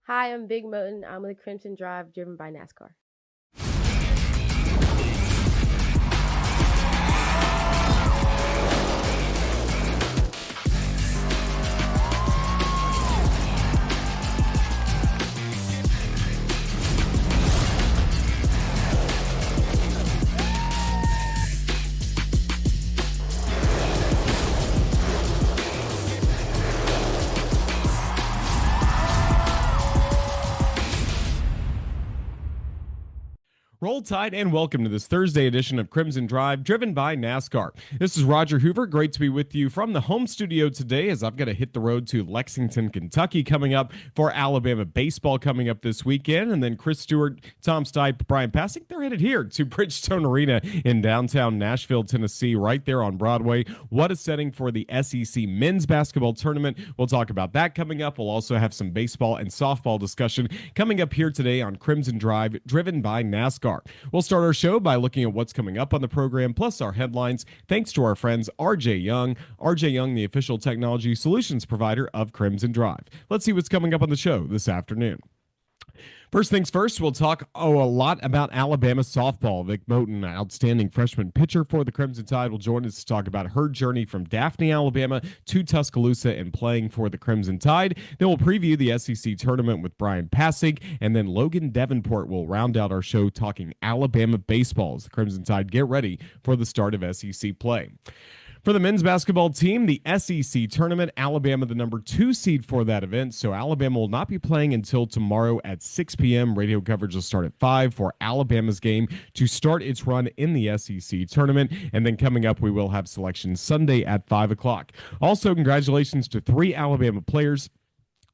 Hi, I'm Vic Moten. I'm with Crimson Drive, driven by NASCAR. Roll Tide and welcome to this Thursday edition of Crimson Drive, driven by NASCAR. This is Roger Hoover. Great to be with you from the home studio today as I've got to hit the road to Lexington, Kentucky coming up for Alabama baseball coming up this weekend. And then Chris Stewart, Tom Stipe, Bryan Passink, they're headed here to Bridgestone Arena in downtown Nashville, Tennessee, right there on Broadway. What a setting for the SEC men's basketball tournament. We'll talk about that coming up. We'll also have some baseball and softball discussion coming up here today on Crimson Drive, driven by NASCAR. We'll start our show by looking at what's coming up on the program, plus our headlines, thanks to our friends RJ Young. RJ Young, the official technology solutions provider of Crimson Drive. Let's see what's coming up on the show this afternoon. First things first, we'll talk a lot about Alabama softball. Vic Moten, outstanding freshman pitcher for the Crimson Tide, will join us to talk about her journey from Daphne, Alabama to Tuscaloosa and playing for the Crimson Tide. Then we'll preview the SEC tournament with Bryan Passink, and then Logen Devenport will round out our show talking Alabama baseball as the Crimson Tide get ready for the start of SEC play. For the men's basketball team, the SEC tournament, Alabama the number 2 seed for that event. So Alabama will not be playing until tomorrow at 6 p.m. Radio coverage will start at 5 for Alabama's game to start its run in the SEC tournament. And then coming up, we will have selection Sunday at 5 o'clock. Also, congratulations to 3 Alabama players.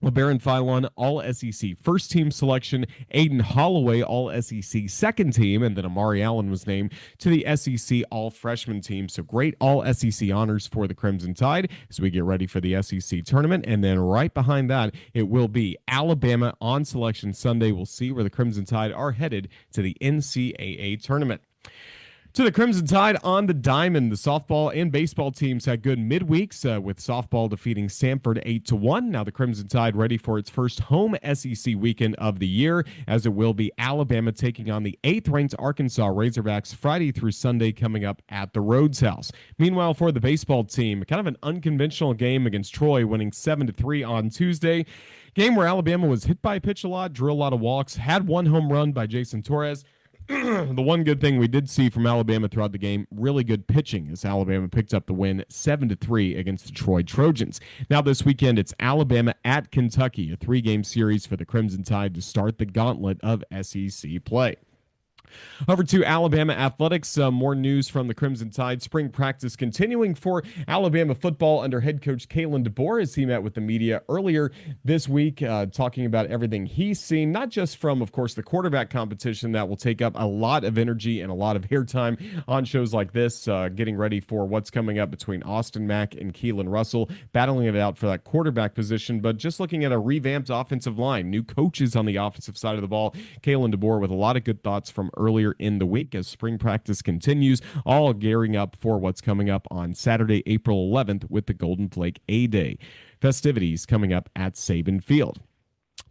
LeBaron Philon, All-SEC first-team selection. Aiden Holloway, All-SEC second team. And then Amari Allen was named to the SEC All-Freshman team. So great All-SEC honors for the Crimson Tide as we get ready for the SEC tournament. And then right behind that, it will be Alabama on Selection Sunday. We'll see where the Crimson Tide are headed to the NCAA tournament. To the Crimson Tide on the diamond, the softball and baseball teams had good midweeks with softball defeating Samford 8-1. Now the Crimson Tide ready for its first home SEC weekend of the year, as it will be Alabama taking on the 8th-ranked Arkansas Razorbacks Friday through Sunday coming up at the Rhodes House. Meanwhile, for the baseball team, kind of an unconventional game against Troy, winning 7-3 on Tuesday. Game where Alabama was hit by a pitch a lot, drew a lot of walks, had one home run by Jason Torres. The one good thing we did see from Alabama throughout the game, really good pitching as Alabama picked up the win 7-3 against the Troy Trojans. Now this weekend, it's Alabama at Kentucky, a 3-game series for the Crimson Tide to start the gauntlet of SEC play. Over to Alabama athletics, more news from the Crimson Tide. Spring practice continuing for Alabama football under head coach Kalen DeBoer as he met with the media earlier this week, talking about everything he's seen, not just from, of course, the quarterback competition that will take up a lot of energy and a lot of airtime on shows like this, getting ready for what's coming up between Austin Mack and Keelan Russell, battling it out for that quarterback position, but just looking at a revamped offensive line, new coaches on the offensive side of the ball. Kalen DeBoer with a lot of good thoughts from earlier in the week as spring practice continues, all gearing up for what's coming up on Saturday, April 11th with the Golden Flake A-Day festivities coming up at Saban Field.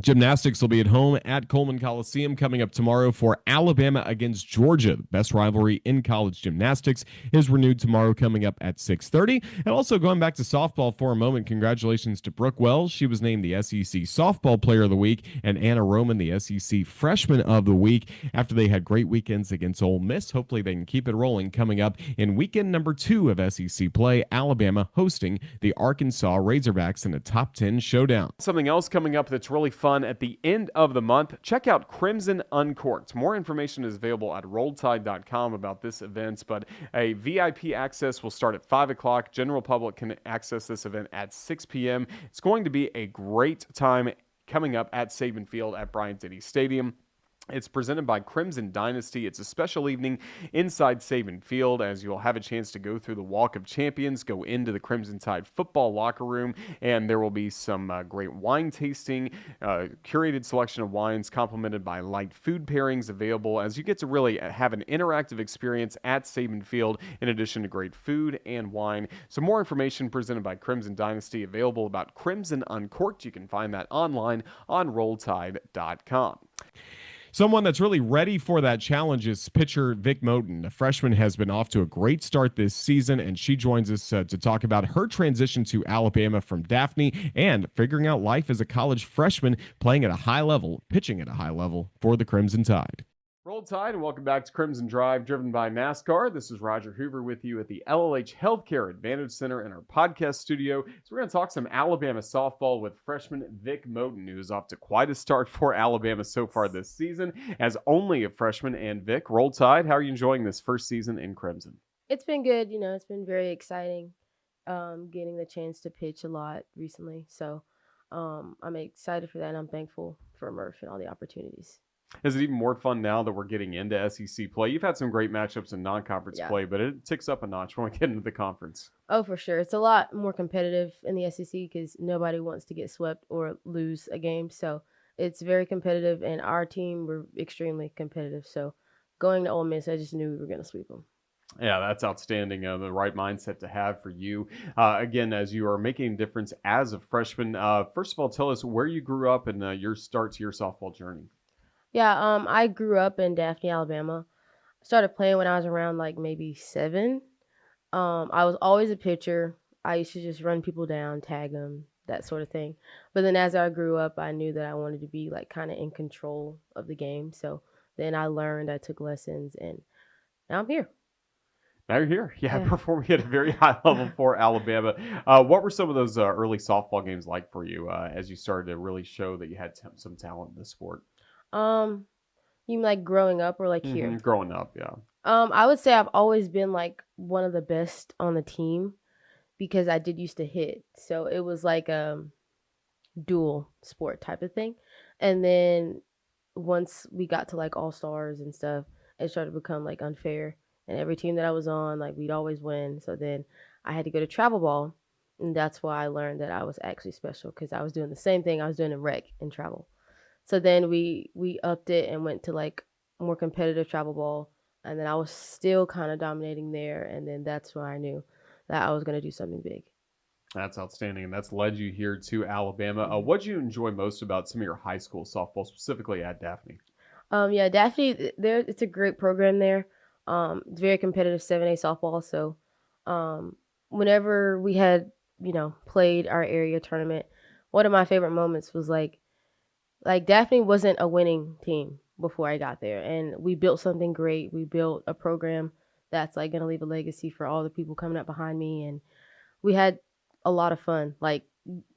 Gymnastics will be at home at Coleman Coliseum coming up tomorrow for Alabama against Georgia. The best rivalry in college gymnastics is renewed tomorrow coming up at 6:30. And also going back to softball for a moment, congratulations to Brooke Wells. She was named the SEC Softball Player of the Week, and Anna Roman the SEC Freshman of the Week after they had great weekends against Ole Miss. Hopefully they can keep it rolling coming up in weekend number 2 of SEC play, Alabama hosting the Arkansas Razorbacks in a top 10 showdown. Something else coming up that's really fun at the end of the month, check out Crimson Uncorked. More information is available at rolledtide.com about this event, but a VIP access will start at 5 o'clock. General public can access this event at 6 p.m. It's going to be a great time coming up at Saban Field at Bryant-Denny Stadium. It's presented by Crimson Dynasty. It's a special evening inside Saban Field as you'll have a chance to go through the Walk of Champions, go into the Crimson Tide football locker room, and there will be some great wine tasting, curated selection of wines complemented by light food pairings available as you get to really have an interactive experience at Saban Field in addition to great food and wine. Some more information presented by Crimson Dynasty available about Crimson Uncorked. You can find that online on rolltide.com. Someone that's really ready for that challenge is pitcher Vic Moten. A freshman has been off to a great start this season, and she joins us to talk about her transition to Alabama from Daphne and figuring out life as a college freshman playing at a high level, pitching at a high level for the Crimson Tide. Roll Tide, and welcome back to Crimson Drive, driven by NASCAR. This is Roger Hoover with you at the LLH Healthcare Advantage Center in our podcast studio. So we're going to talk some Alabama softball with freshman Vic Moten, who is off to quite a start for Alabama so far this season as only a freshman. And Vic, Roll Tide, how are you enjoying this first season in Crimson? It's been good. It's been very exciting getting the chance to pitch a lot recently. So I'm excited for that, and I'm thankful for Murph and all the opportunities. Is it even more fun now that we're getting into SEC play? You've had some great matchups in non-conference play, but it ticks up a notch when we get into the conference. Oh, for sure. It's a lot more competitive in the SEC because nobody wants to get swept or lose a game. So it's very competitive, and our team were extremely competitive. So going to Ole Miss, I just knew we were going to sweep them. Yeah, that's outstanding. The right mindset to have for you. Again, as you are making a difference as a freshman, first of all, tell us where you grew up and your start to your softball journey. Yeah, I grew up in Daphne, Alabama. Started playing when I was around like maybe 7. I was always a pitcher. I used to just run people down, tag them, that sort of thing. But then as I grew up, I knew that I wanted to be like kind of in control of the game. So then I learned, I took lessons, and now I'm here. Now you're here. Yeah, performing at a very high level for Alabama. What were some of those early softball games like for you as you started to really show that you had some talent in the sport? You mean like growing up or like here? Growing up, yeah. I would say I've always been like one of the best on the team because I did used to hit. So it was like a dual sport type of thing. And then once we got to like all stars and stuff, it started to become like unfair. And every team that I was on, like we'd always win. So then I had to go to travel ball. And that's why I learned that I was actually special because I was doing the same thing I was doing in rec and travel. So then we upped it and went to like more competitive travel ball, and then I was still kind of dominating there, and then that's where I knew that I was going to do something big. That's outstanding, and that's led you here to Alabama. What did you enjoy most about some of your high school softball, specifically at Daphne? Yeah, Daphne, it's a great program there. It's very competitive 7A softball. So, whenever we had played our area tournament, one of my favorite moments was like Daphne wasn't a winning team before I got there, and we built something great. We built a program that's like going to leave a legacy for all the people coming up behind me, and we had a lot of fun. Like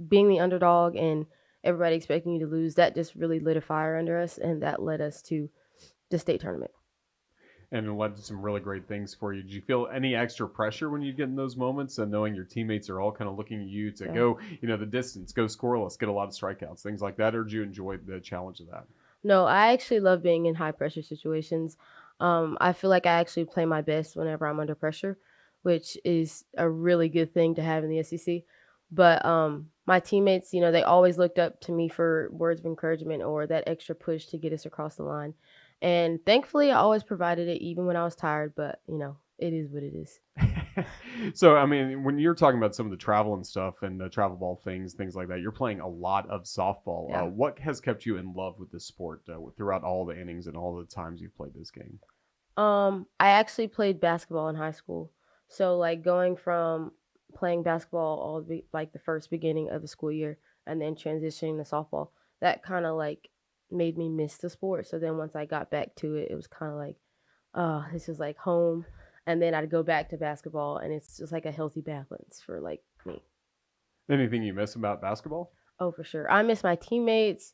being the underdog and everybody expecting you to lose, that just really lit a fire under us, and that led us to the state tournament. And it led to some really great things for you. Did you feel any extra pressure when you get in those moments and knowing your teammates are all kind of looking at you to go, the distance, go scoreless, get a lot of strikeouts, things like that? Or did you enjoy the challenge of that? No, I actually love being in high pressure situations. I feel like I actually play my best whenever I'm under pressure, which is a really good thing to have in the SEC. But my teammates, they always looked up to me for words of encouragement or that extra push to get us across the line. And thankfully, I always provided it even when I was tired, but, it is what it is. So, I mean, when you're talking about some of the travel and stuff and the travel ball things like that, you're playing a lot of softball. Yeah. What has kept you in love with the sport throughout all the innings and all the times you've played this game? I actually played basketball in high school. So, like, going from playing basketball like the first beginning of the school year and then transitioning to softball, that kind of like made me miss the sport. So then once I got back to it, it was kind of like, oh, this is like home. And then I'd go back to basketball, and it's just like a healthy balance for like me. Anything you miss about basketball? Oh, for sure. I miss my teammates.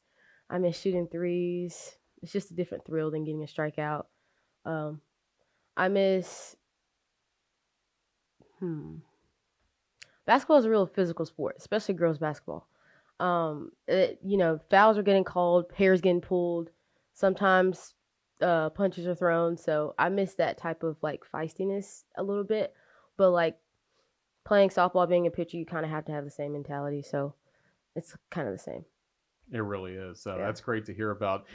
I miss shooting threes. It's just a different thrill than getting a strikeout. I miss basketball is a real physical sport, especially girls basketball. Fouls are getting called, hairs getting pulled. Sometimes punches are thrown, so I miss that type of like feistiness a little bit. But like playing softball, being a pitcher, you kind of have to have the same mentality. So it's kind of the same. It really is. So Yeah. that's great to hear about.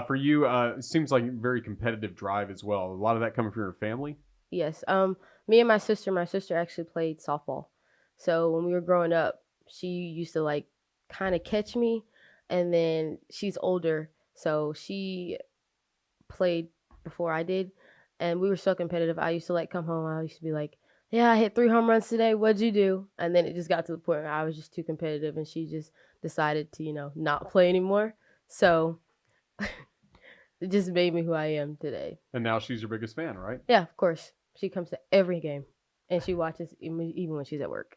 For you, it seems like very competitive drive as well. A lot of that coming from your family. Yes. Me and my sister actually played softball. So when we were growing up, she used to like kind of catch me, and then she's older, so she played before I did, and we were so competitive. I used to like come home. I used to be like, "Yeah, I hit 3 home runs today. What'd you do?" And then it just got to the point where I was just too competitive, and she just decided to, not play anymore. So it just made me who I am today. And now she's your biggest fan, right? Yeah, of course. She comes to every game, and she watches even when she's at work.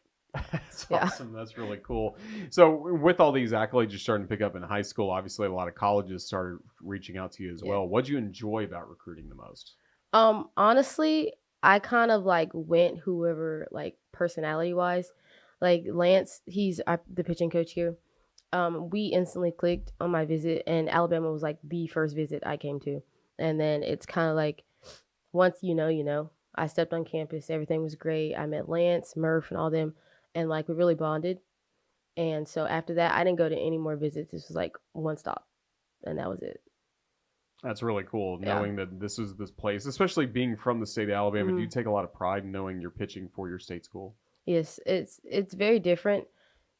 That's Yeah. awesome. That's really cool. So, with all these accolades you're starting to pick up in high school, obviously a lot of colleges started reaching out to you as Yeah. well. What do you enjoy about recruiting the most? Honestly, I kind of like went whoever like personality wise. Like Lance, he's the pitching coach here. We instantly clicked on my visit, and Alabama was like the first visit I came to. And then it's kind of like once you know. I stepped on campus, everything was great. I met Lance, Murph, and all them, and like we really bonded. And so after that, I didn't go to any more visits. This was like one stop, and that was it. That's really cool Yeah. knowing that this is this place, especially being from the state of Alabama. Do you Hmm. take a lot of pride in knowing you're pitching for your state school? Yes, it's very different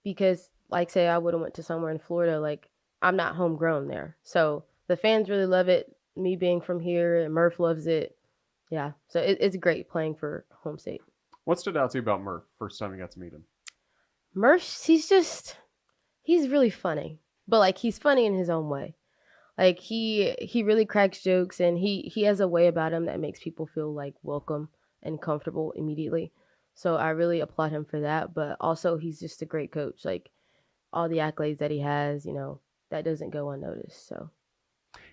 because, like, say I would have went to somewhere in Florida, like I'm not homegrown there, so the fans really love it. Me being from here, and Murph loves it. Yeah, so it's great playing for home state. What stood out to you about Murph first time you got to meet him? Murph, he's really funny, but like he's funny in his own way. Like he really cracks jokes, and he has a way about him that makes people feel like welcome and comfortable immediately. So I really applaud him for that. But also he's just a great coach. Like all the accolades that he has, that doesn't go unnoticed. So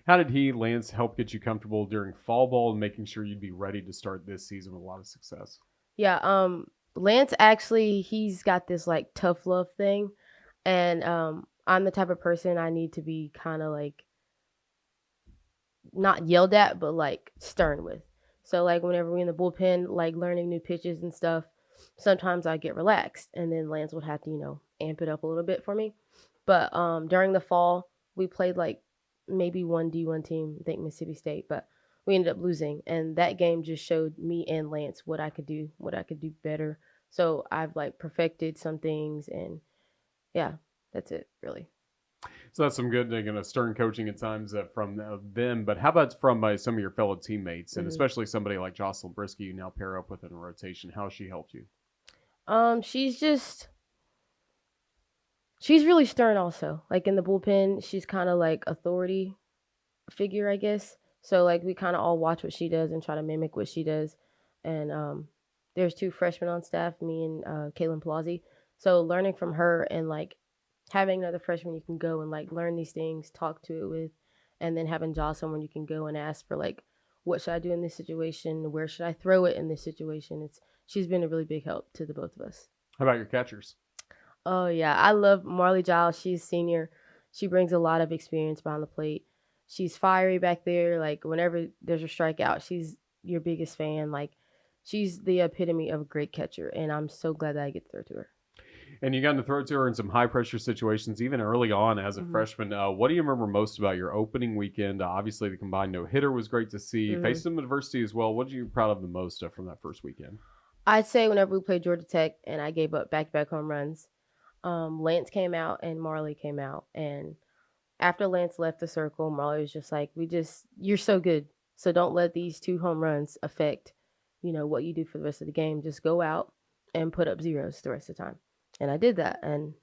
How did he, Lance, help get you comfortable during fall ball and making sure you'd be ready to start this season with a lot of success? yeah, Lance actually he's got this like tough love thing, and I'm the type of person I need to be kind of like not yelled at, but like stern with. So like whenever we're in the bullpen, like learning new pitches and stuff, sometimes I get relaxed, and then Lance would have to amp it up a little bit for me. But during the fall, we played like maybe one D1 team, I think Mississippi State, but we ended up losing, and that game just showed me and Lance what I could do better. So I've like perfected some things, and yeah, that's it really. So that's some good, stern coaching at times from them. But how about from some of your fellow teammates, and Hmm. especially somebody like Jocelyn Brisky, you now pair up with in a rotation? How has she helped you? She's really stern also. Like in the bullpen, she's kind of like authority figure, I guess. So like we kind of all watch what she does and try to mimic what she does. And there's two freshmen on staff, me and Kaylin Palazzi. So learning from her and like having another freshman you can go and like learn these things, talk to it with, and then having Josh someone you can go and ask for like what should I do in this situation, where should I throw it in this situation. She's been a really big help to the both of us. How about your catchers? Oh yeah, I love Marley Giles. She's senior. She brings a lot of experience behind the plate. She's fiery back there. Like whenever there's a strikeout, she's your biggest fan. Like she's the epitome of a great catcher, and I'm so glad that I get to throw to her. And you got to throw to her in some high pressure situations, even early on as a Hmm. freshman. What do you remember most about your opening weekend? Obviously, the combined no hitter was great to see. You Hmm. faced some adversity as well. What are you proud of the most from that first weekend? I'd say whenever we played Georgia Tech and I gave up back-to-back home runs, Lance came out and Marley came out, and after Lance left the circle, Marley was just like, you're so good. So don't let these 2 home runs affect, what you do for the rest of the game. Just go out and put up zeros the rest of the time. And I did that. And,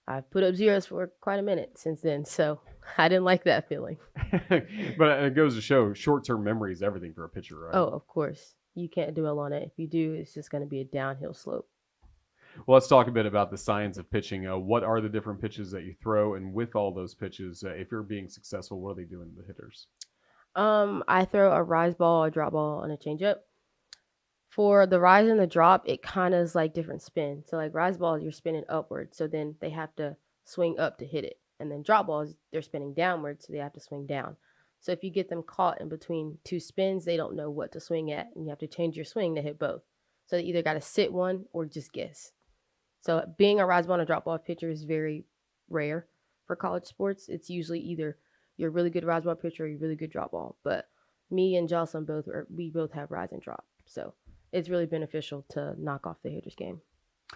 I've put up zeros for quite a minute since then. So I didn't like that feeling. But it goes to show short term memory is everything for a pitcher, right? Oh, of course. You can't dwell on it. If you do, it's just going to be a downhill slope. Well, let's talk a bit about the science of pitching. What are the different pitches that you throw? And with all those pitches, if you're being successful, what are they doing to the hitters? I throw a rise ball, a drop ball, and a changeup. For the rise and the drop, it kind of is like different spin. So like rise balls, you're spinning upward, so then they have to swing up to hit it, and then drop balls, they're spinning downward, so they have to swing down. So if you get them caught in between two spins, they don't know what to swing at, and you have to change your swing to hit both. So they either got to sit one or just guess. So being a rise ball and a drop ball pitcher is very rare for college sports. It's usually either you're a really good rise ball pitcher or you're a really good drop ball. But me and Jocelyn we both have rise and drop. So it's really beneficial to knock off the hitter's game.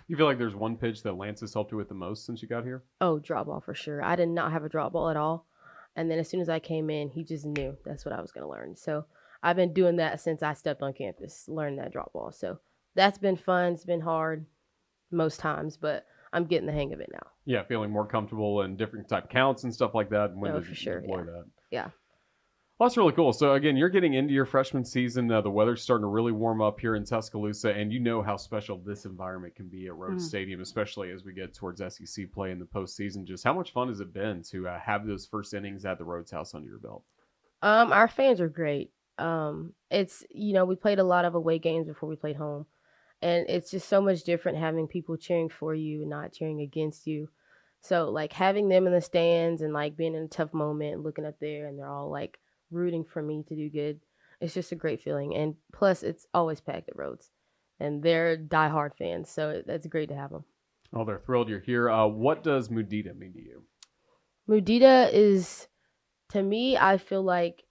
You feel like there's one pitch that Lance has helped you with the most since you got here? Oh, drop ball for sure. I did not have a drop ball at all. And then as soon as I came in, he just knew that's what I was going to learn. So I've been doing that since I stepped on campus, learning that drop ball. So that's been fun. It's been hard most times, but I'm getting the hang of it now. Yeah, feeling more comfortable in different type counts and stuff like that. When oh, for sure. Yeah. That? Yeah. Well, that's really cool. So, again, you're getting into your freshman season. The weather's starting to really warm up here in Tuscaloosa, and you know how special this environment can be at Rhodes Stadium, especially as we get towards SEC play in the postseason. Just how much fun has it been to have those first innings at the Rhodes House under your belt? Our fans are great. It's, we played a lot of away games before we played home, and it's just so much different having people cheering for you and not cheering against you. So, like, having them in the stands and, like, being in a tough moment, looking up there, and they're all, like, rooting for me to do good. It's just a great feeling. And plus, it's always packed at Rhodes. And they're diehard fans, so that's great to have them. Oh, they're thrilled you're here. What does Mudita mean to you? Mudita is, to me, I feel like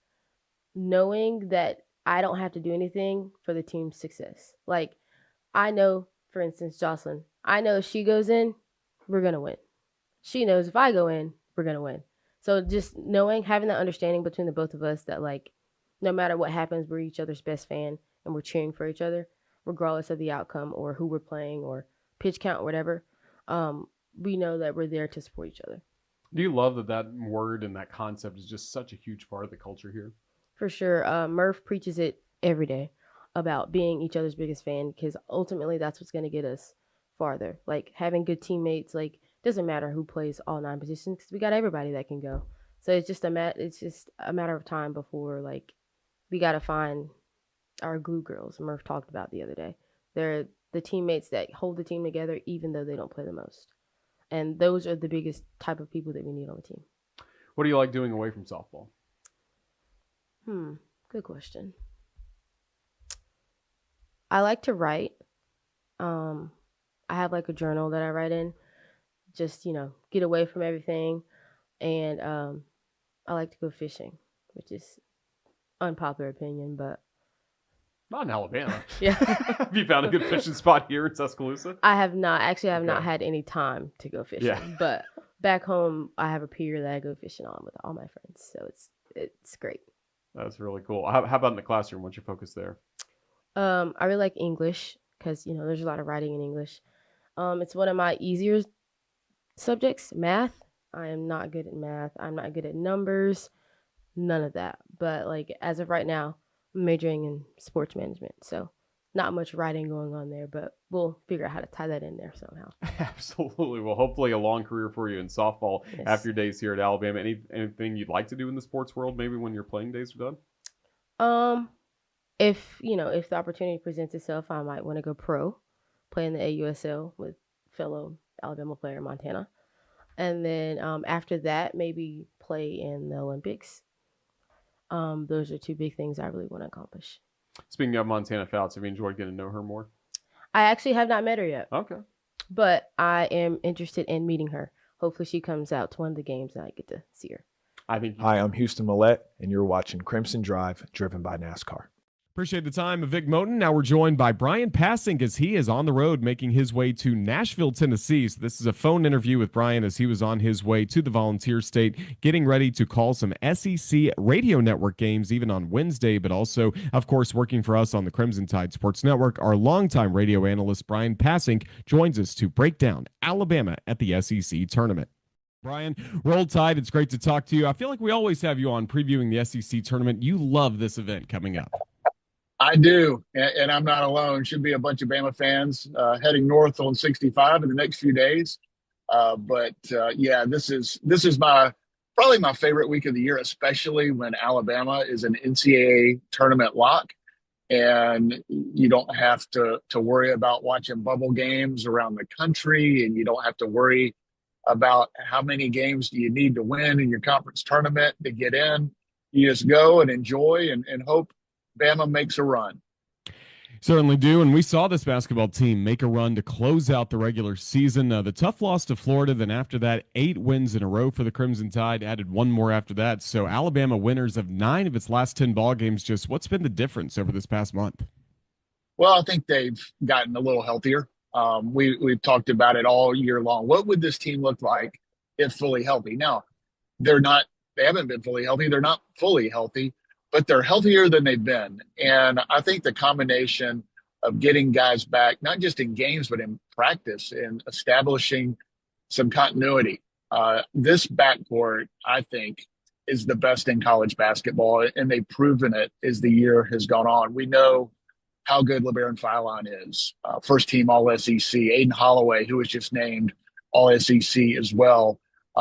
knowing that I don't have to do anything for the team's success. Like, I know, for instance, Jocelyn, I know if she goes in, we're going to win. She knows if I go in, we're going to win. So just knowing, having that understanding between the both of us that, like, no matter what happens, we're each other's best fan and we're cheering for each other, regardless of the outcome or who we're playing or pitch count or whatever. We know that we're there to support each other. Do you love that word and that concept is just such a huge part of the culture here? For sure. Murph preaches it every day about being each other's biggest fan, because ultimately that's what's going to get us farther. Like, having good teammates, like, doesn't matter who plays all 9 positions because we got everybody that can go. So it's just a matter of time before, like, we got to find our glue girls Murph talked about the other day. They're the teammates that hold the team together even though they don't play the most. And those are the biggest type of people that we need on the team. What do you like doing away from softball? Good question. I like to write. I have, like, a journal that I write in. Just, get away from everything. And I like to go fishing, which is unpopular opinion, but not in Alabama. Yeah. Have you found a good fishing spot here in Tuscaloosa? I have not. Actually, I have not had any time to go fishing. Yeah. But back home, I have a pier that I go fishing on with all my friends. So it's great. That's really cool. How about in the classroom? What's your focus there? I really like English because, there's a lot of writing in English. It's one of my easier subjects. Math. I am not good at math. I'm not good at numbers. None of that. But, like, as of right now, I'm majoring in sports management. So not much writing going on there, but we'll figure out how to tie that in there somehow. Absolutely. Well, hopefully a long career for you in softball after your days here at Alabama. Anything you'd like to do in the sports world, maybe when your playing days are done? If the opportunity presents itself, I might want to go pro, play in the AUSL with fellow Alabama player Montana. And then after that, maybe play in the Olympics. Those are 2 big things I really want to accomplish. Speaking of Montana Fouts, have you enjoyed getting to know her more? I actually have not met her yet. Okay. But I am interested in meeting her. Hopefully she comes out to one of the games and I get to see her. Hi, I'm Houston Millette, and you're watching Crimson Drive, driven by NASCAR. Appreciate the time of Vic Moten. Now we're joined by Bryan Passink as he is on the road making his way to Nashville, Tennessee. So this is a phone interview with Bryan as he was on his way to the Volunteer State, getting ready to call some SEC radio network games even on Wednesday, but also, of course, working for us on the Crimson Tide Sports Network. Our longtime radio analyst, Bryan Passink, joins us to break down Alabama at the SEC tournament. Bryan, Roll Tide, it's great to talk to you. I feel like we always have you on previewing the SEC tournament. You love this event coming up. I do, and I'm not alone. Should be a bunch of Bama fans heading north on 65 in the next few days. Yeah, this is probably my favorite week of the year, especially when Alabama is an NCAA tournament lock, and you don't have to worry about watching bubble games around the country, and you don't have to worry about how many games do you need to win in your conference tournament to get in. You just go and enjoy and hope Bama makes a run. Certainly do. And we saw this basketball team make a run to close out the regular season. The tough loss to Florida, then after that, 8 wins in a row for the Crimson Tide, added one more after that. So Alabama winners of 9 of its last 10 ball games. Just what's been the difference over this past month? Well, I think they've gotten a little healthier. We've talked about it all year long. What would this team look like if fully healthy? Now, they're not, they haven't been fully healthy. They're not fully healthy, but they're healthier than they've been. And I think the combination of getting guys back, not just in games, but in practice and establishing some continuity. This backcourt, I think, is the best in college basketball, and they've proven it as the year has gone on. We know how good LeBaron Philon is, first team All SEC. Aiden Holloway, who was just named All SEC as well.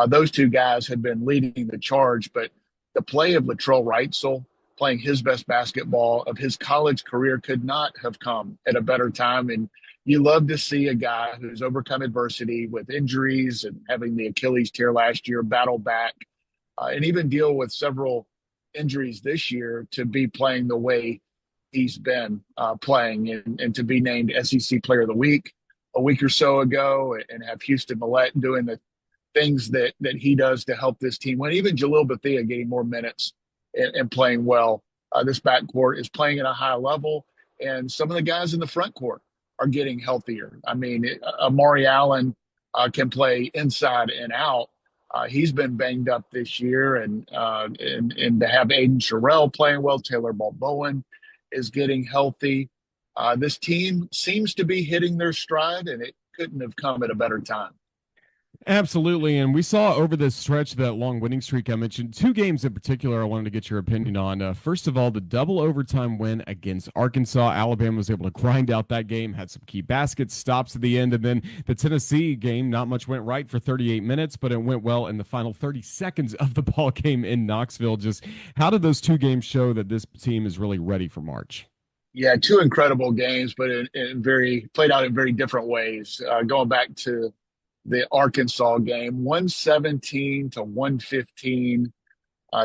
Those two guys have been leading the charge, but the play of Latrell Wrightsell playing his best basketball of his college career could not have come at a better time. And you love to see a guy who's overcome adversity with injuries and having the Achilles tear last year, battle back, and even deal with several injuries this year to be playing the way he's been playing and to be named SEC Player of the Week a week or so ago and have Houston Millett doing the things that he does to help this team win. Even Jalil Bethea getting more minutes and playing well. This backcourt is playing at a high level, and some of the guys in the front court are getting healthier. I mean, Amari Allen can play inside and out. He's been banged up this year, and to have Aiden Sherrill playing well, Taylor Balboa is getting healthy. This team seems to be hitting their stride, and it couldn't have come at a better time. Absolutely. And we saw over this stretch, that long winning streak I mentioned, 2 games in particular I wanted to get your opinion on. First of all, the double overtime win against Arkansas. Alabama was able to grind out that game, had some key baskets, stops at the end. And then the Tennessee game, not much went right for 38 minutes, but it went well in the final 30 seconds of the ball game in Knoxville. Just how did those 2 games show that this team is really ready for March? Yeah, 2 incredible games, but in very played out in very different ways. Going back to the Arkansas game, 117 to 115.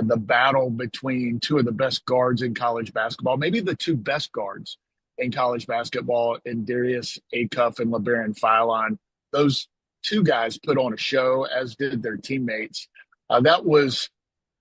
The battle between 2 of the best guards in college basketball, maybe the 2 best guards in college basketball, in Darius Acuff and LeBaron Philon. Those 2 guys put on a show, as did their teammates. That was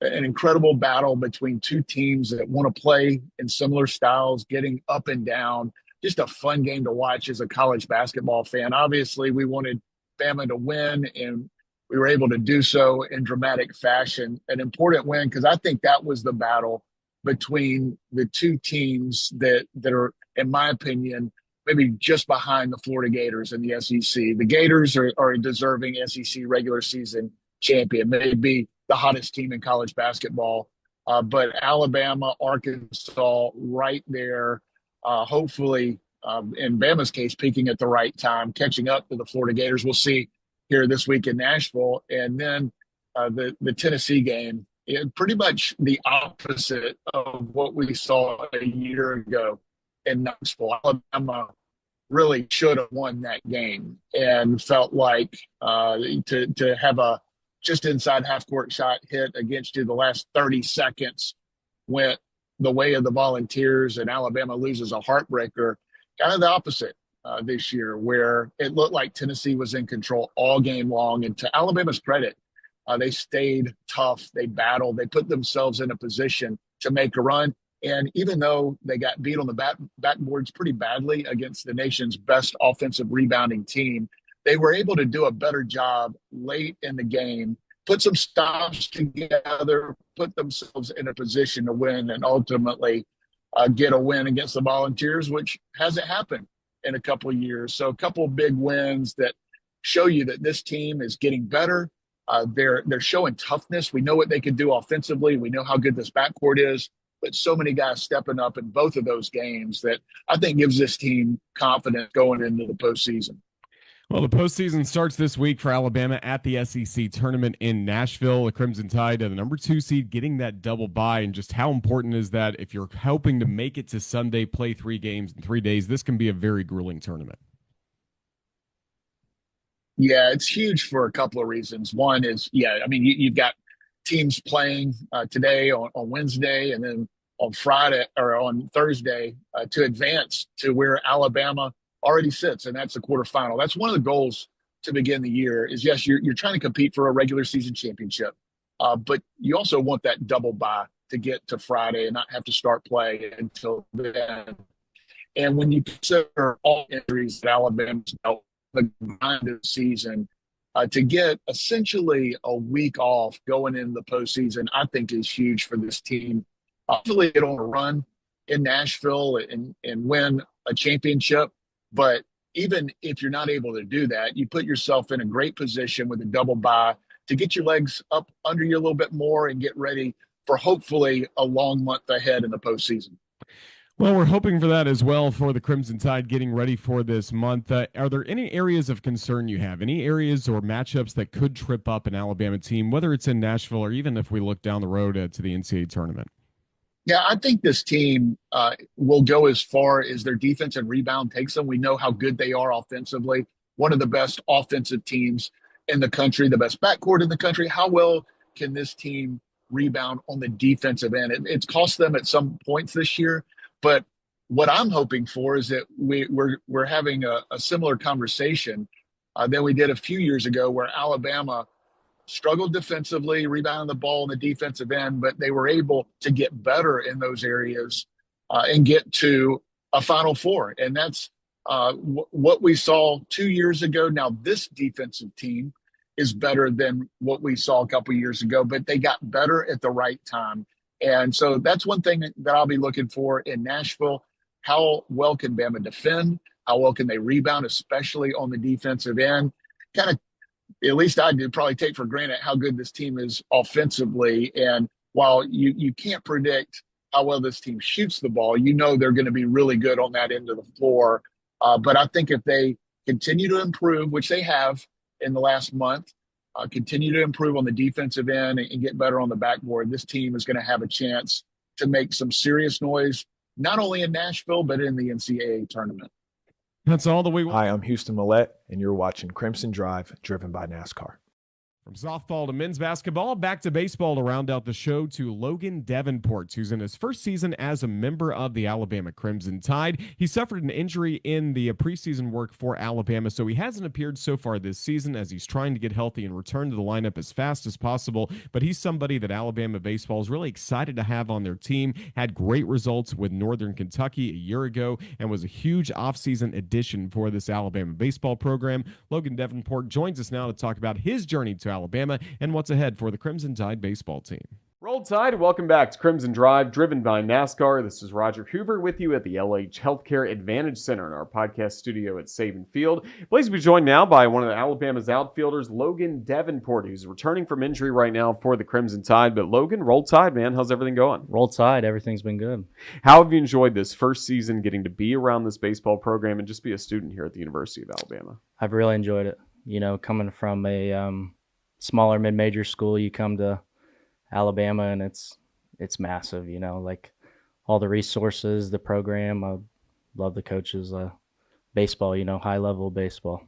an incredible battle between 2 teams that want to play in similar styles, getting up and down. Just a fun game to watch as a college basketball fan. Obviously, we wanted Bama to win, and we were able to do so in dramatic fashion. An important win because I think that was the battle between the 2 teams that are, in my opinion, maybe just behind the Florida Gators in the SEC. The Gators are a deserving SEC regular season champion, maybe the hottest team in college basketball. But Alabama, Arkansas, right there, hopefully, in Bama's case, peaking at the right time, catching up to the Florida Gators. We'll see here this week in Nashville. And then the Tennessee game, pretty much the opposite of what we saw a year ago in Knoxville. Alabama really should have won that game and felt like to have a just inside half court shot hit against you the last 30 seconds went the way of the Volunteers, and Alabama loses a heartbreaker. Kind of the opposite this year, where it looked like Tennessee was in control all game long. And to Alabama's credit, they stayed tough. They battled. They put themselves in a position to make a run. And even though they got beat on the backboards pretty badly against the nation's best offensive rebounding team, they were able to do a better job late in the game, put some stops together, put themselves in a position to win, and ultimately get a win against the Volunteers, which hasn't happened in a couple of years. So a couple of big wins that show you that this team is getting better. They're showing toughness. We know what they can do offensively. We know how good this backcourt is, but so many guys stepping up in both of those games that I think gives this team confidence going into the postseason. Well, the postseason starts this week for Alabama at the SEC tournament in Nashville. The Crimson Tide, the number 2 seed, getting that double bye. And just how important is that if you're hoping to make it to Sunday, play 3 games in 3 days? This can be a very grueling tournament. Yeah, it's huge for a couple of reasons. One is, I mean, you've got teams playing today on Wednesday, and then on Friday or on Thursday to advance to where Alabama already sits, and that's the quarterfinal. That's one of the goals to begin the year. Is yes, you're trying to compete for a regular season championship, but you also want that double bye to get to Friday and not have to start play until then. And when you consider all injuries that Alabama's dealt the grind of the season, to get essentially a week off going into the postseason, I think is huge for this team. Hopefully, get on a run in Nashville and win a championship. But even if you're not able to do that, you put yourself in a great position with a double bye to get your legs up under you a little bit more and get ready for hopefully a long month ahead in the postseason. Well, we're hoping for that as well for the Crimson Tide getting ready for this month. Are there any areas of concern you have? Any areas or matchups that could trip up an Alabama team, whether it's in Nashville or even if we look down the road to the NCAA tournament? Yeah, I think this team will go as far as their defense and rebound takes them. We know how good they are offensively. One of the best offensive teams in the country, the best backcourt in the country. How well can this team rebound on the defensive end? It's cost them at some points this year, but what I'm hoping for is that we're having a similar conversation than we did a few years ago, where Alabama struggled defensively, rebounding the ball in the defensive end, but they were able to get better in those areas and get to a Final Four. And that's what we saw 2 years ago. Now, this defensive team is better than what we saw a couple years ago, but they got better at the right time. And so that's one thing that I'll be looking for in Nashville. How well can Bama defend? How well can they rebound, especially on the defensive end? Kind of, at least I did probably take for granted how good this team is offensively. And while you can't predict how well this team shoots the ball, you know they're going to be really good on that end of the floor. But I think if they continue to improve, which they have in the last month, continue to improve on the defensive end and get better on the backboard, this team is going to have a chance to make some serious noise, not only in Nashville, but in the NCAA tournament. That's all that we want. Hi, I'm Houston Millette, and you're watching Crimson Drive, driven by NASCAR. From softball to men's basketball, back to baseball to round out the show to Logen Devenport, who's in his first season as a member of the Alabama Crimson Tide. He suffered an injury in the preseason work for Alabama, so he hasn't appeared so far this season as he's trying to get healthy and return to the lineup as fast as possible. But he's somebody that Alabama baseball is really excited to have on their team. Had great results with Northern Kentucky a year ago and was a huge offseason addition for this Alabama baseball program. Logen Devenport joins us now to talk about his journey to Alabama and what's ahead for the Crimson Tide baseball team. Roll Tide, welcome back to Crimson Drive, driven by NASCAR. This is Roger Hoover with you at the LH Healthcare Advantage Center in our podcast studio at Saban Field. Pleased to be joined now by one of Alabama's outfielders, Logen Devenport, who's returning from injury right now for the Crimson Tide. But Logen, Roll Tide, man, how's everything going? Roll Tide, everything's been good. How have you enjoyed this first season, getting to be around this baseball program and just be a student here at the University of Alabama? I've really enjoyed it. You know, coming from a smaller mid-major school, you come to Alabama and it's massive, you know, like all the resources, the program. I love the coaches, baseball, you know, high level baseball.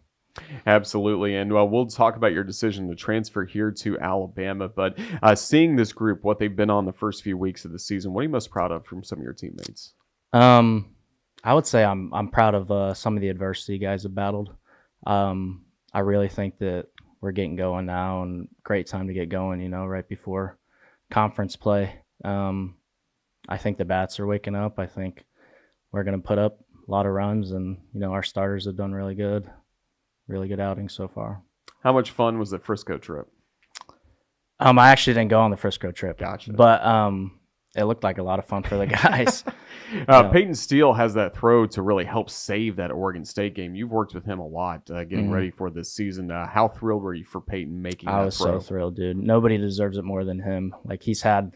Absolutely. And we'll talk about your decision to transfer here to Alabama, but seeing this group, what they've been on the first few weeks of the season, what are you most proud of from some of your teammates? I would say I'm proud of some of the adversity guys have battled. I really think that we're getting going now, and great time to get going, you know, right before conference play. I think the bats are waking up. I think we're going to put up a lot of runs, and, you know, our starters have done really good outing so far. How much fun was the Frisco trip? I actually didn't go on the Frisco trip. Gotcha. But it looked like a lot of fun for the guys. Peyton Steele has that throw to really help save that Oregon State game. You've worked with him a lot getting ready for this season. How thrilled were you for Peyton making that throw? I was so thrilled, dude. Nobody deserves it more than him. Like, he's had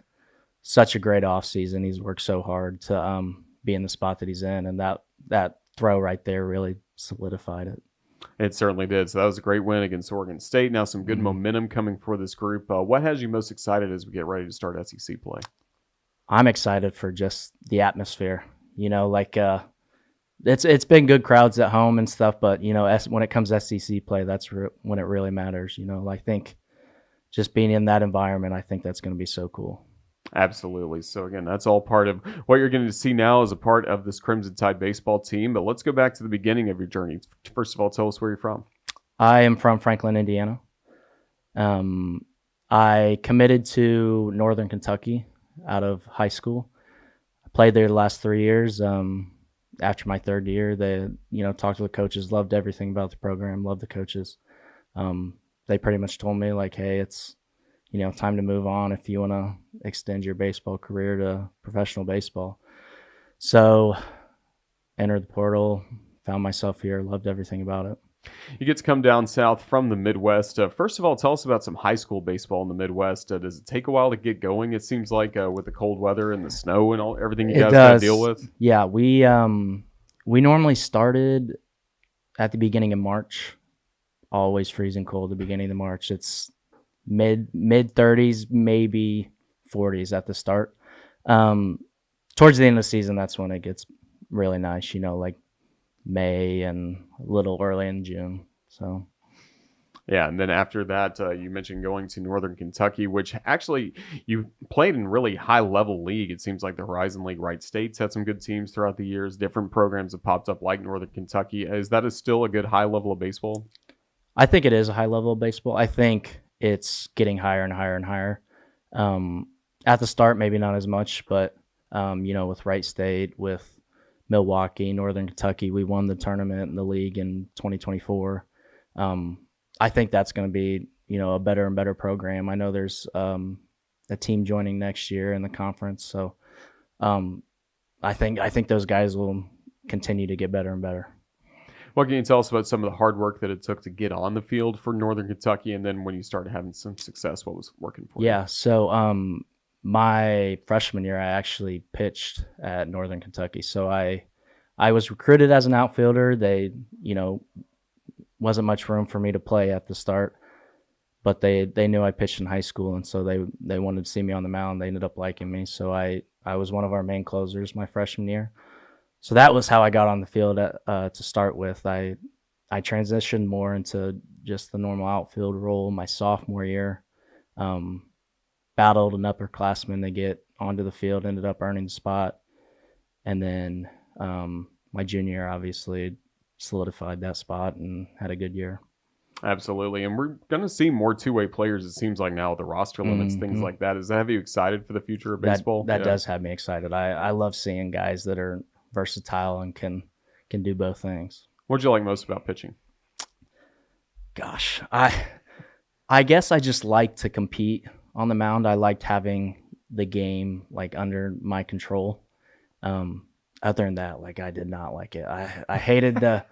such a great offseason. He's worked so hard to be in the spot that he's in, and that throw right there really solidified it. It certainly did. So that was a great win against Oregon State. Now some good momentum coming for this group. What has you most excited as we get ready to start SEC play? I'm excited for just the atmosphere. You know, like it's been good crowds at home and stuff, but, you know, when it comes to SEC play, that's when it really matters. You know, I think just being in that environment, I think that's going to be so cool. Absolutely. So again, that's all part of what you're going to see now as a part of this Crimson Tide baseball team. But let's go back to the beginning of your journey. First of all, tell us where you're from. I am from Franklin, Indiana. I committed to Northern Kentucky out of high school. I played there the last 3 years. After my third year, they, talked to the coaches, loved everything about the program, loved the coaches. They pretty much told me, like, hey, it's, time to move on if you want to extend your baseball career to professional baseball. So entered the portal, found myself here, loved everything about it. You get to come down south from the Midwest. First of all, tell us about some high school baseball in the Midwest. Does it take a while to get going? It seems like with the cold weather and the snow and everything you guys got to deal with. Yeah, we normally started at the beginning of March. Always freezing cold at the beginning of March. It's mid 30s, maybe 40s at the start. Towards the end of the season, that's when it gets really nice. Like May and a little early in June. So yeah, and then after that, you mentioned going to Northern Kentucky, which actually you played in really high-level league. It seems like the Horizon League Wright State's had some good teams throughout the years. Different programs have popped up like Northern Kentucky. Is that still a good high level of baseball? I think it is a high level of baseball. I think it's getting higher and higher and higher. At the start, maybe not as much, but, with Wright State, with Milwaukee, Northern Kentucky, we won the tournament in the league in 2024. I think that's going to be, a better and better program. I know there's a team joining next year in the conference, so I think those guys will continue to get better and better. What can you tell us about some of the hard work that it took to get on the field for Northern Kentucky, and then when you started having some success, what was working for you? Yeah, so my freshman year, I actually pitched at Northern Kentucky. So I was recruited as an outfielder. They, wasn't much room for me to play at the start, but they knew I pitched in high school, and so they wanted to see me on the mound. They ended up liking me. So I was one of our main closers my freshman year. So that was how I got on the field to start with. I transitioned more into just the normal outfield role my sophomore year. Battled an upperclassman to get onto the field, ended up earning the spot. And then my junior year obviously solidified that spot and had a good year. Absolutely. And we're going to see more two-way players, it seems like now, the roster limits, things like that. Does that have you excited for the future of baseball? That does have me excited. I love seeing guys that are versatile and can do both things. What'd you like most about pitching? Gosh, I guess I just like to compete on the mound. I liked having the game like under my control. Other than that, like I did not like it. I hated the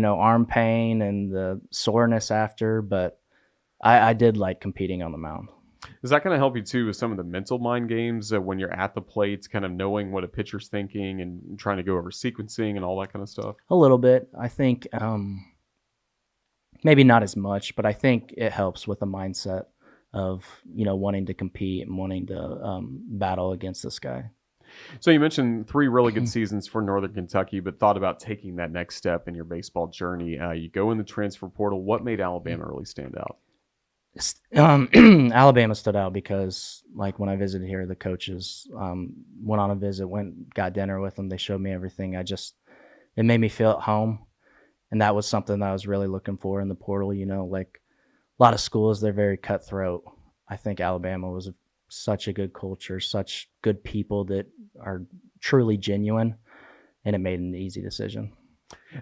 arm pain and the soreness after, but I did like competing on the mound. Is that going to help you too with some of the mental mind games when you're at the plate, kind of knowing what a pitcher's thinking and trying to go over sequencing and all that kind of stuff? A little bit. I think maybe not as much, but I think it helps with the mindset of, wanting to compete and wanting to battle against this guy. So you mentioned 3 really good seasons for Northern Kentucky, but thought about taking that next step in your baseball journey. You go in the transfer portal. What made Alabama really stand out? Alabama stood out because, like, when I visited here, the coaches went on a visit, got dinner with them. They showed me everything. It made me feel at home, and that was something that I was really looking for in the portal. Like a lot of schools, they're very cutthroat. I think Alabama was such a good culture, such good people that are truly genuine, and it made an easy decision.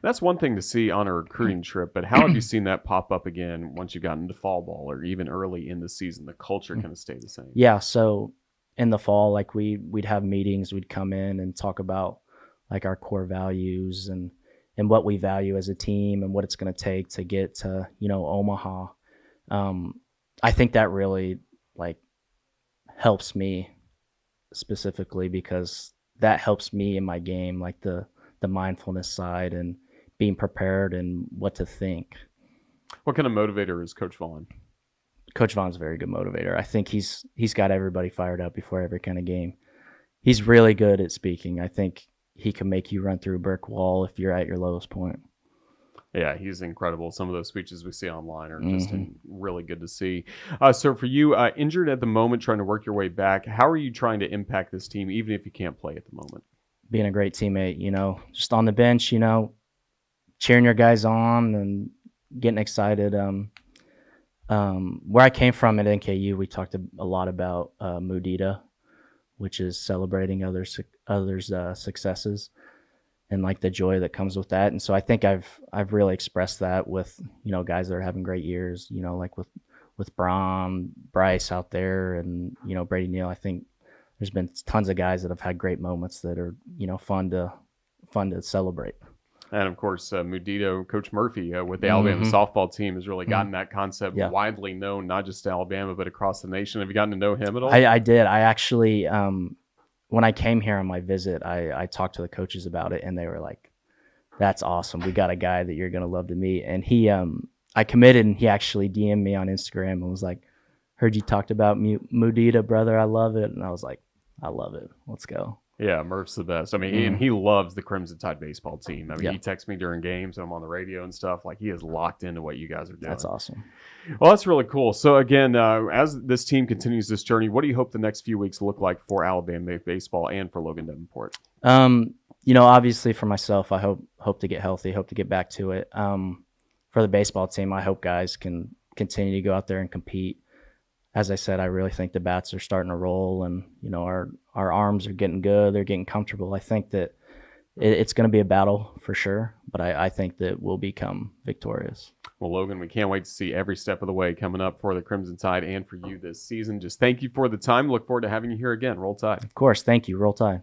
That's one thing to see on a recruiting trip, but how have you seen that pop up again once you got into fall ball or even early in the season? The culture kind of stayed the same. Yeah, so in the fall, like we'd have meetings, we'd come in and talk about like our core values and what we value as a team and what it's going to take to get to, Omaha. I think that really like helps me specifically because that helps me in my game, like the mindfulness side and being prepared and what to think. What kind of motivator is Coach Vaughn? Coach Vaughn's a very good motivator. I think he's got everybody fired up before every kind of game. He's really good at speaking. I think he can make you run through a brick wall if you're at your lowest point. Yeah, he's incredible. Some of those speeches we see online are just really good to see. So for you, injured at the moment, trying to work your way back, how are you trying to impact this team, even if you can't play at the moment? Being a great teammate, just on the bench, cheering your guys on and getting excited. Where I came from at NKU, we talked a lot about Mudita, which is celebrating others' successes and like the joy that comes with that. And so I think I've really expressed that with guys that are having great years. Like with Bryce out there, and Brady Neal. I think there's been tons of guys that have had great moments that are fun to celebrate. And of course, Mudito, Coach Murphy with the Alabama softball team has really gotten that concept widely known, not just to Alabama, but across the nation. Have you gotten to know him at all? I did. I actually, when I came here on my visit, I talked to the coaches about it, and they were like, that's awesome. We got a guy that you're going to love to meet. And I committed, and he actually DM'd me on Instagram and was like, heard you talked about Mudita, brother. I love it. And I was like, I love it. Let's go. Yeah, Murph's the best. I mean, and he loves the Crimson Tide baseball team. I mean, he texts me during games, and I'm on the radio and stuff. Like, he is locked into what you guys are doing. That's awesome. Well, that's really cool. So, again, as this team continues this journey, what do you hope the next few weeks look like for Alabama baseball and for Logen Devenport? Obviously for myself, I hope to get healthy, hope to get back to it. For the baseball team, I hope guys can continue to go out there and compete. As I said, I really think the bats are starting to roll, and our arms are getting good. They're getting comfortable. I think that it's going to be a battle for sure, but I think that we'll become victorious. Well, Logan, we can't wait to see every step of the way coming up for the Crimson Tide and for you this season. Just thank you for the time. Look forward to having you here again. Roll Tide. Of course. Thank you. Roll Tide.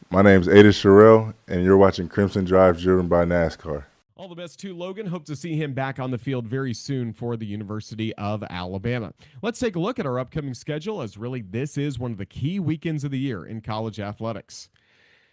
My name's Ada Sherrill, and you're watching Crimson Drive driven by NASCAR. All the best to Logan. Hope to see him back on the field very soon for the University of Alabama. Let's take a look at our upcoming schedule, as really this is one of the key weekends of the year in college athletics.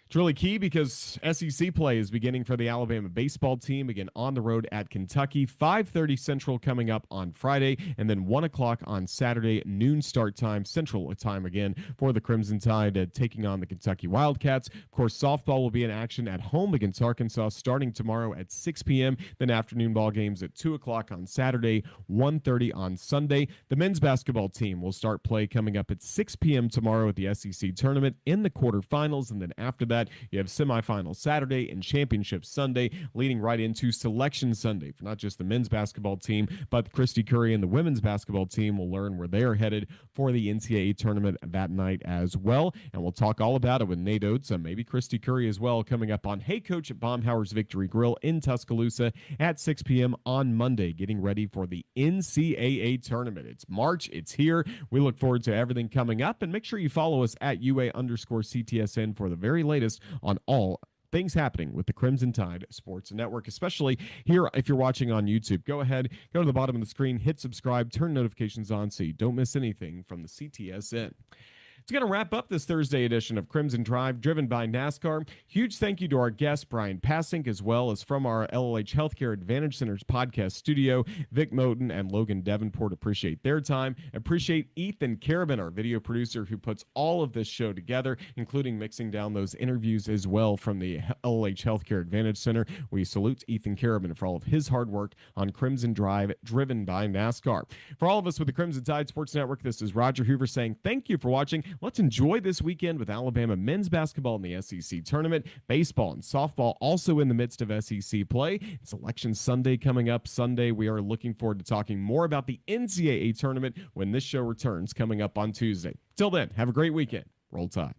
It's really key because SEC play is beginning for the Alabama baseball team, again on the road at Kentucky. 5:30 Central coming up on Friday, and then 1 o'clock on Saturday, noon start time, Central time again for the Crimson Tide taking on the Kentucky Wildcats. Of course, softball will be in action at home against Arkansas starting tomorrow at 6 p.m., then afternoon ball games at 2 o'clock on Saturday, 1:30 on Sunday. The men's basketball team will start play coming up at 6 p.m. tomorrow at the SEC tournament in the quarterfinals, and then after that, you have semifinals Saturday and championship Sunday, leading right into selection Sunday for not just the men's basketball team, but Christy Curry and the women's basketball team will learn where they are headed for the NCAA tournament that night as well. And we'll talk all about it with Nate Oates and maybe Christy Curry as well coming up on Hey Coach at Baumhower's Victory Grill in Tuscaloosa at 6 p.m. on Monday, getting ready for the NCAA tournament. It's March. It's here. We look forward to everything coming up, and make sure you follow us at UA_CTSN for the very latest on all things happening with the Crimson Tide Sports Network, especially here if you're watching on YouTube. Go ahead, go to the bottom of the screen, hit subscribe, turn notifications on so you don't miss anything from the CTSN. It's going to wrap up this Thursday edition of Crimson Drive, driven by NASCAR. Huge thank you to our guest, Bryan Passink, as well as from our LLH Healthcare Advantage Center's podcast studio, Vic Moten and Logen Devenport. Appreciate their time. Appreciate Ethan Carabin, our video producer, who puts all of this show together, including mixing down those interviews as well from the LLH Healthcare Advantage Center. We salute Ethan Carabin for all of his hard work on Crimson Drive, driven by NASCAR. For all of us with the Crimson Tide Sports Network, this is Roger Hoover saying thank you for watching. Let's enjoy this weekend with Alabama men's basketball in the SEC tournament, baseball and softball also in the midst of SEC play. It's Election Sunday coming up Sunday. We are looking forward to talking more about the NCAA tournament when this show returns coming up on Tuesday. Till then, have a great weekend. Roll Tide.